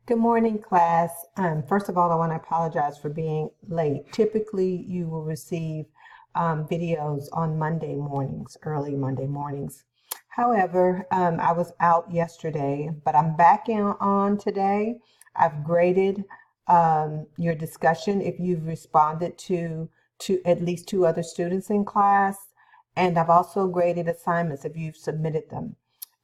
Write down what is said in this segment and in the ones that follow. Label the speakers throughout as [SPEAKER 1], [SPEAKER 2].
[SPEAKER 1] Good morning, class. First of all, I want to apologize for being late. Typically, you will receive videos on Monday mornings, early Monday mornings. However, I was out yesterday, but I'm back on today. I've graded your discussion if you've responded to at least two other students in class, and I've also graded assignments if you've submitted them.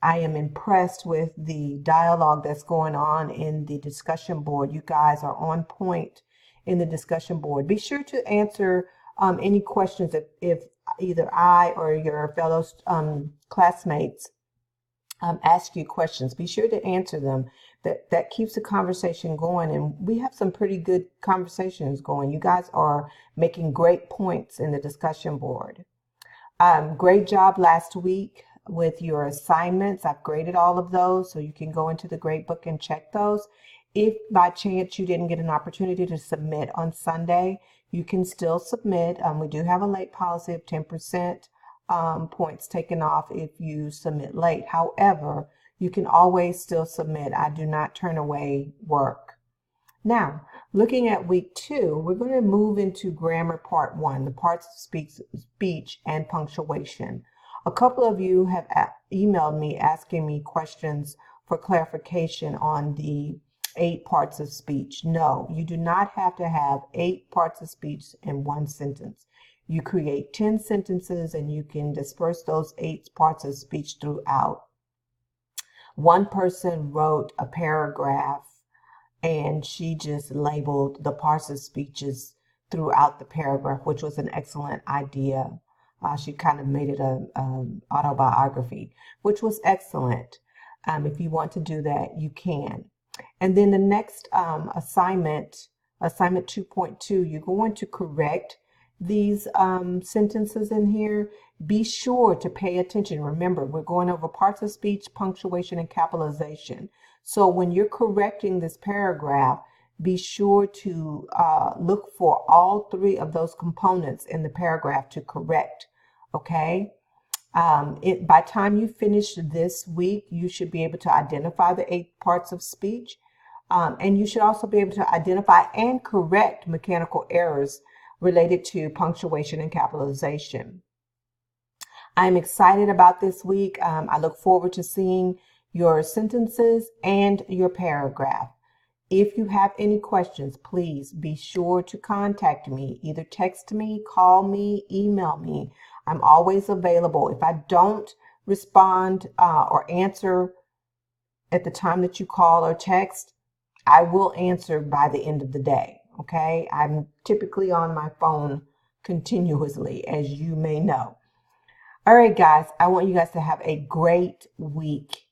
[SPEAKER 1] I am impressed with the dialogue that's going on in the discussion board. You guys are on point in the discussion board. Be sure to answer any questions if either I or your fellow classmates ask you questions. Be sure to answer them. That keeps the conversation going, and we have some pretty good conversations going. You guys are making great points in the discussion board. Great job last week with your assignments. I've graded all of those, so you can go into the grade book and check those. If by chance you didn't get an opportunity to submit on Sunday, you can still submit. We do have a late policy of 10% points taken off if you submit late. However, you can always still submit. I do not turn away work. Now, looking at week 2, we're going to move into grammar part 1, the parts of speech and punctuation. A couple of you have emailed me asking me questions for clarification on the 8 parts of speech. No, you do not have to have 8 parts of speech in one sentence. You create 10 sentences and you can disperse those 8 parts of speech throughout. One person wrote a paragraph and she just labeled the parts of speeches throughout the paragraph, which was an excellent idea. She kind of made it an autobiography, which was excellent. If you want to do that, you can. And then the next assignment 2.2, you're going to correct these sentences in here. Be sure to pay attention. Remember, we're going over parts of speech, punctuation, and capitalization. So when you're correcting this paragraph, be sure to look for all 3 of those components in the paragraph to correct, okay? By time you finish this week, you should be able to identify the 8 parts of speech, and you should also be able to identify and correct mechanical errors related to punctuation and capitalization. I'm excited about this week. I look forward to seeing your sentences and your paragraph. If you have any questions, please be sure to contact me. Either text me, call me, email me. I'm always available. If I don't respond or answer at the time that you call or text, I will answer by the end of the day. Okay? I'm typically on my phone continuously, as you may know. All right, guys, I want you guys to have a great week.